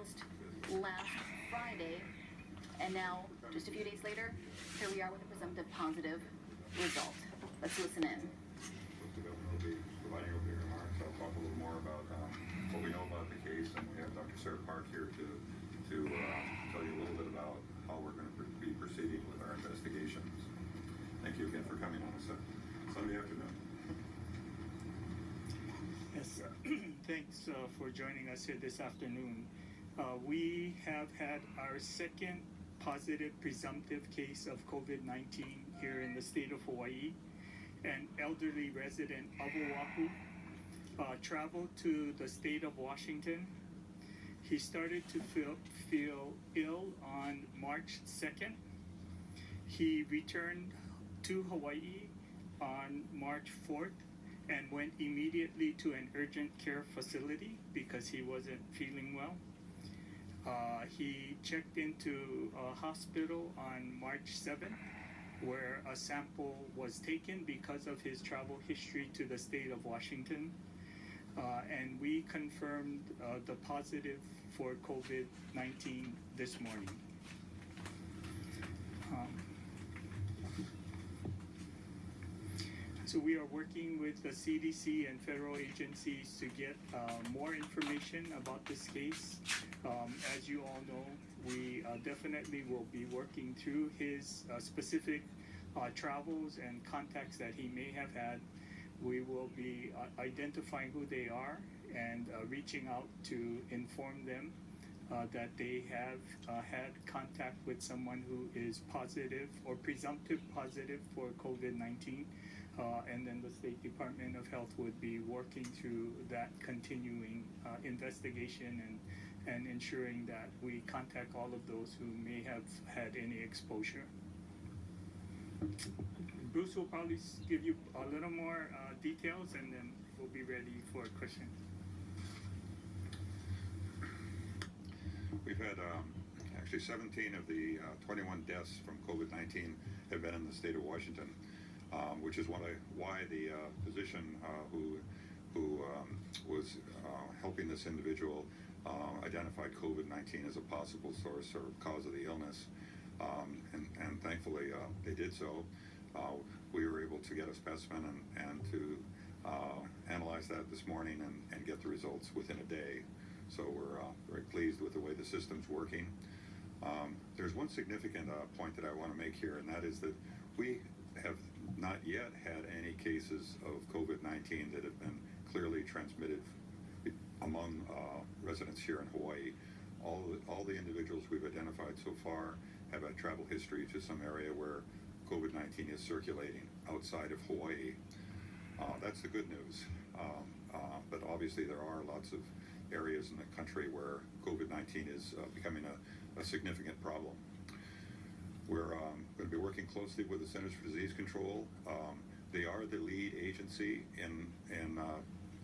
announced last Friday, and now, just a few days later, here we are with a presumptive positive result. Let's listen in. The governor will be providing opening remarks. I'll talk a little more about what we know about the case, and we have Dr. Sarah Park here to tell you a little bit about how we're going to be proceeding with our investigations. Thank you again for coming on a Sunday afternoon. Yes, thanks for joining us here this afternoon. We have had our second positive presumptive case of COVID-19 here in the state of Hawaii. An elderly resident of Oahu traveled to the state of Washington. He started to feel ill on March 2nd. He returned to Hawaii on March 4th and went immediately to an urgent care facility because he wasn't feeling well. He checked into a hospital on March 7th, where a sample was taken because of his travel history to the state of Washington. And we confirmed the positive for COVID-19 this morning. So we are working with the CDC and federal agencies to get more information about this case. As you all know, we definitely will be working through his specific travels and contacts that he may have had. We will be identifying who they are and reaching out to inform them that they have had contact with someone who is positive or presumptive positive for COVID-19. And then the State Department of Health would be working through that continuing investigation and ensuring that we contact all of those who may have had any exposure. Bruce will probably give you a little more details, and then we'll be ready for questions. We've had actually 17 of the 21 deaths from COVID-19 have been in the state of Washington, which is why the physician who was helping this individual identified COVID-19 as a possible source or cause of the illness. And thankfully they did so. We were able to get a specimen and to analyze that this morning and get the results within a day. So we're very pleased with the way the system's working. There's one significant point that I want to make here, and that is that we have not yet had any cases of COVID-19 that have been clearly transmitted among residents here in Hawaii. All the individuals we've identified so far have a travel history to some area where COVID-19 is circulating outside of Hawaii. That's the good news. But obviously there are lots of areas in the country where COVID-19 is becoming a significant problem. We're going to be working closely with the Centers for Disease Control. They are the lead agency in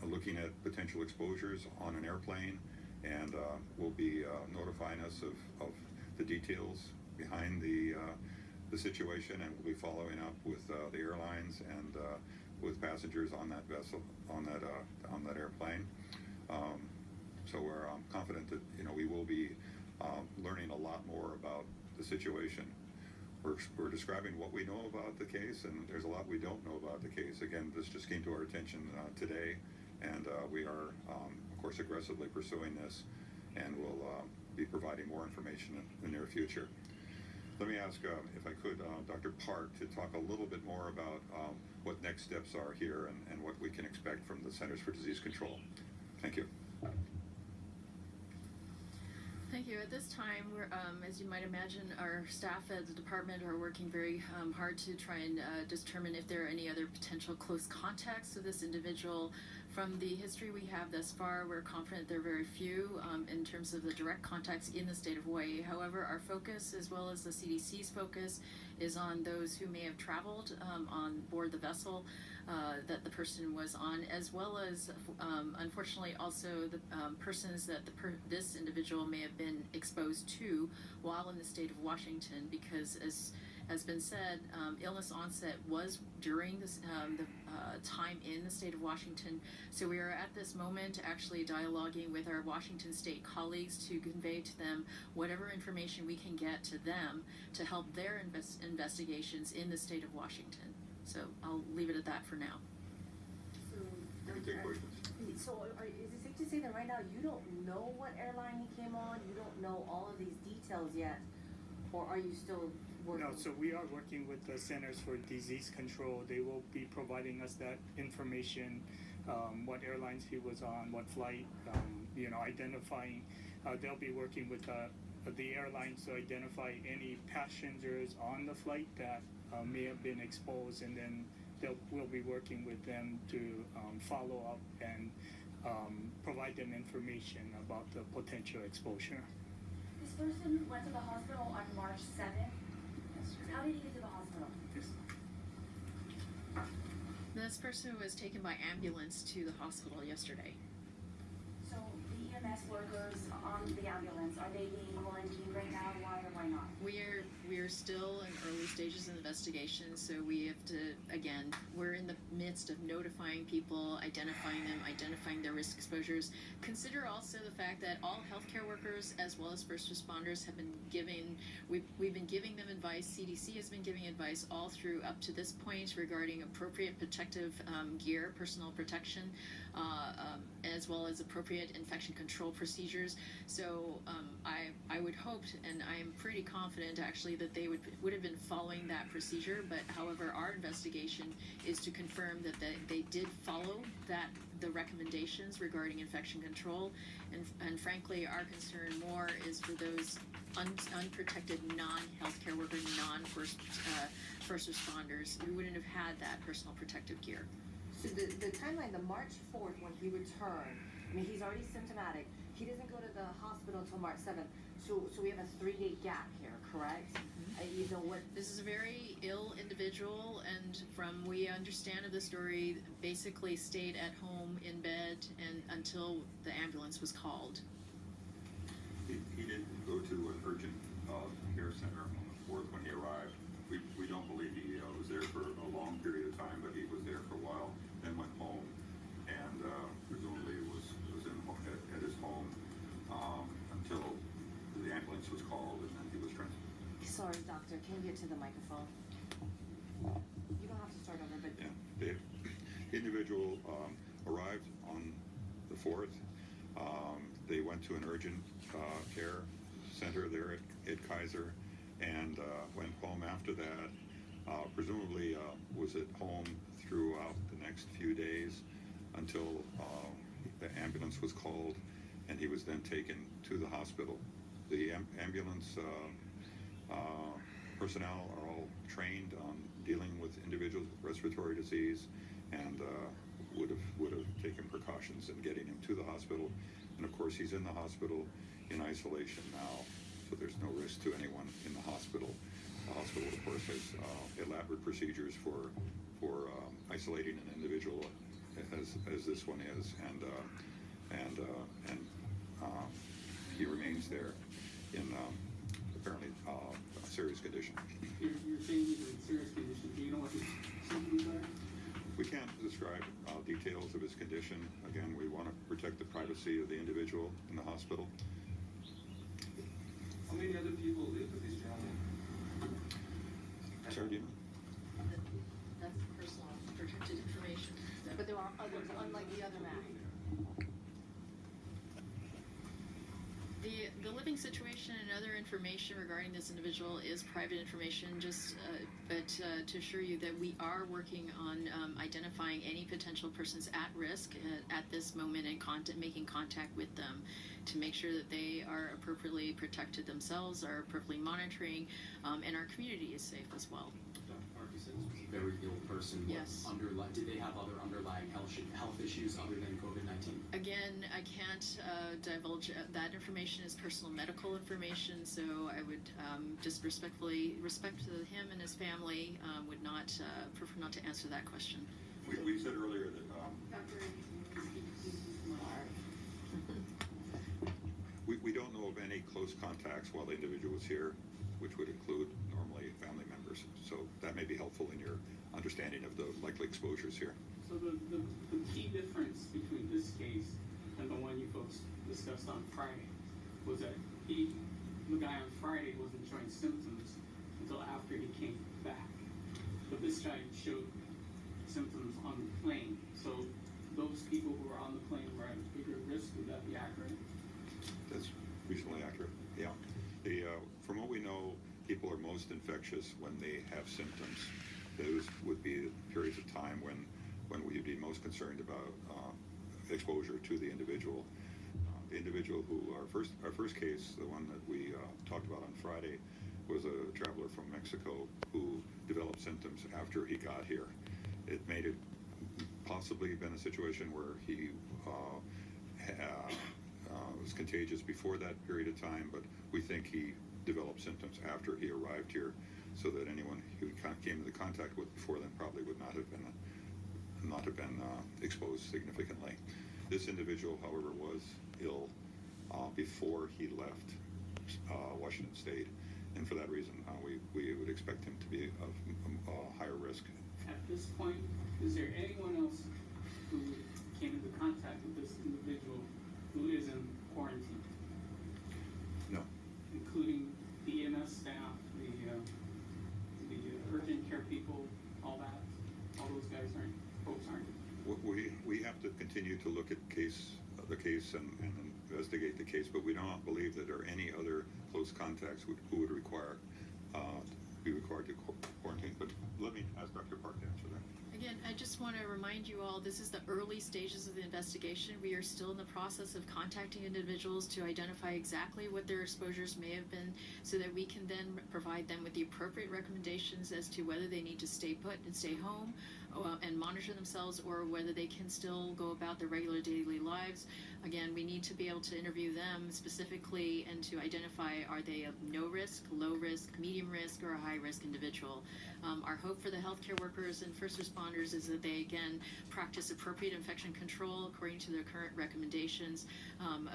looking at potential exposures on an airplane, and will be notifying us of the details behind the situation, and we'll be following up with the airlines and with passengers on that vessel, on that airplane. So we're confident that we will be learning a lot more about the situation. We're describing what we know about the case, and there's a lot we don't know about the case. Again, this just came to our attention today, and we are, of course, aggressively pursuing this, and we'll be providing more information in the near future. Let me ask, if I could, Dr. Park to talk a little bit more about what next steps are here and what we can expect from the Centers for Disease Control. Thank you. Thank you. At this time, we're, as you might imagine, our staff at the department are working very hard to try and determine if there are any other potential close contacts with this individual. From the history we have thus far, we're confident there are very few in terms of the direct contacts in the state of Hawaii. However, our focus, as well as the CDC's focus, is on those who may have traveled on board the vessel that the person was on, as well as, unfortunately, also the persons that this individual may have been exposed to while in the state of Washington, because has been said, illness onset was during this, the time in the state of Washington. So we are at this moment actually dialoguing with our Washington state colleagues to convey to them whatever information we can get to them to help their investigations in the state of Washington. So I'll leave it at that for now. So, Any big questions? is it safe to say that right now you don't know what airline he came on? You don't know all of these details yet? Or are you still working? No, so we are working with the Centers for Disease Control. They will be providing us that information, what airlines he was on, what flight, identifying. They'll be working with the airlines to identify any passengers on the flight that may have been exposed, and then we'll be working with them to follow up and provide them information about the potential exposure. This person went to the hospital on March 7th. How did he get to the hospital? This person was taken by ambulance to the hospital yesterday. So the EMS workers on the ambulance, are they being quarantined right now? Why or why not? We are still in early stages of investigation, so we have to, again, we're in the midst of notifying people, identifying them, identifying their risk exposures. Consider also the fact that all healthcare workers as well as first responders have been we've been giving them advice. CDC has been giving advice all through up to this point regarding appropriate protective gear, personal protection, as well as appropriate infection control procedures. So I would hope, and I am pretty confident actually, that they would have been following that procedure. But however, our investigation is to confirm that they did follow the recommendations regarding infection control. And frankly, our concern more is for those unprotected non-healthcare worker, non-first responders who wouldn't have had that personal protective gear. So the timeline, the March 4th when he returned, I mean, he's already symptomatic. He doesn't go to the hospital until March 7th. So we have a 3-day gap here, correct? You know what? This is a very ill individual, and from we understand of the story, basically stayed at home in bed and until the ambulance was called. He did go to an urgent care center on the 4th when he arrived. We don't believe he was there for a long period of time, but he was there for a while, then went home, and presumably was at his home until the ambulance was called, and then he was transferred. Sorry, doctor. Can you get to the microphone? You don't have to start over, but Yeah, the individual arrived on the 4th. They went to an urgent care center there at Kaiser, and went home after that. Presumably was at home throughout the next few days until the ambulance was called, and he was then taken to the hospital. The ambulance personnel are all trained on dealing with individuals with respiratory disease, and would have taken precautions in getting him to the hospital. And of course, he's in the hospital in isolation now, so there's no risk to anyone in the hospital. The hospital, of course, has elaborate procedures for isolating an individual, as this one is, and he remains there in apparently a serious condition. You're saying he's in serious condition. Do you know what his symptoms are? We can't describe details of his condition. Again, we want to protect the privacy of the individual in the hospital. How many other people live with this gentleman? Sorry, do you know? That's personal protected information. but there are others, unlike the other man. The living situation and other information regarding this individual is private information, but to assure you that we are working on identifying any potential persons at risk at this moment and making contact with them to make sure that they are appropriately protected themselves, are appropriately monitoring, and our community is safe as well. Dr. Parkinson was a very ill person. Yes. Did they have other underlying health issues other than COVID-19? Again, I can't divulge that information is personal medical information, so I would just respectfully respect him and his family, would not prefer not to answer that question. We said earlier that we don't know of any close contacts while the individual was here. which would include normally family members. So that may be helpful in your understanding of the likely exposures here. So the key difference between this case and the one you folks discussed on Friday was that the guy on Friday wasn't showing symptoms until after he came back. But this guy showed symptoms on the plane. So those people who were on the plane were at a bigger risk. Would that be accurate? That's reasonably accurate. Yeah. From what we know, people are most infectious when they have symptoms. Those would be periods of time when we'd be most concerned about exposure to the individual. The individual who our first case, the one that we talked about on Friday, was a traveler from Mexico who developed symptoms after he got here. It made it possibly been a situation where he was contagious before that period of time, but we think he developed symptoms after he arrived here, so that anyone who came into contact with before then probably would not have been exposed significantly. This individual, however, was ill before he left Washington State, and for that reason, we would expect him to be of higher risk. At this point, is there anyone else who came into contact with this individual who is in quarantine? No. Including the EMS staff, the urgent care people, all that? All those guys folks aren't? We have to continue to look at the case and investigate the case, but we don't believe that there are any other close contacts who would be required to quarantine. But let me ask Dr. Park to answer that. Again, I just want to remind you all, this is the early stages of the investigation. We are still in the process of contacting individuals to identify exactly what their exposures may have been, so that we can then provide them with the appropriate recommendations as to whether they need to stay put and stay home and monitor themselves, or whether they can still go about their regular daily lives. Again, we need to be able to interview them specifically and to identify, are they a no risk, low risk, medium risk, or a high risk individual. Our hope for the healthcare workers and first responders is that they, again, practice appropriate infection control according to their current recommendations.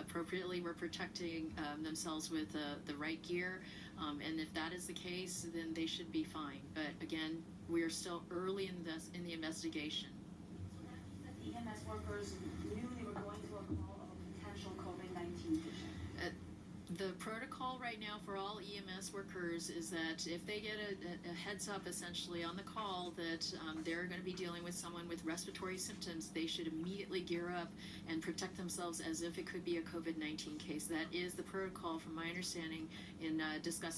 Appropriately, we're protecting themselves with the right gear, and if that is the case, then they should be fine. But again, we are still early in the investigation. So that means that the EMS workers knew they were going to a call of a potential COVID-19 patient. The protocol right now for all EMS workers is that if they get a heads up essentially on the call that they're going to be dealing with someone with respiratory symptoms, they should immediately gear up and protect themselves as if it could be a COVID-19 case. That is the protocol, from my understanding, in discussing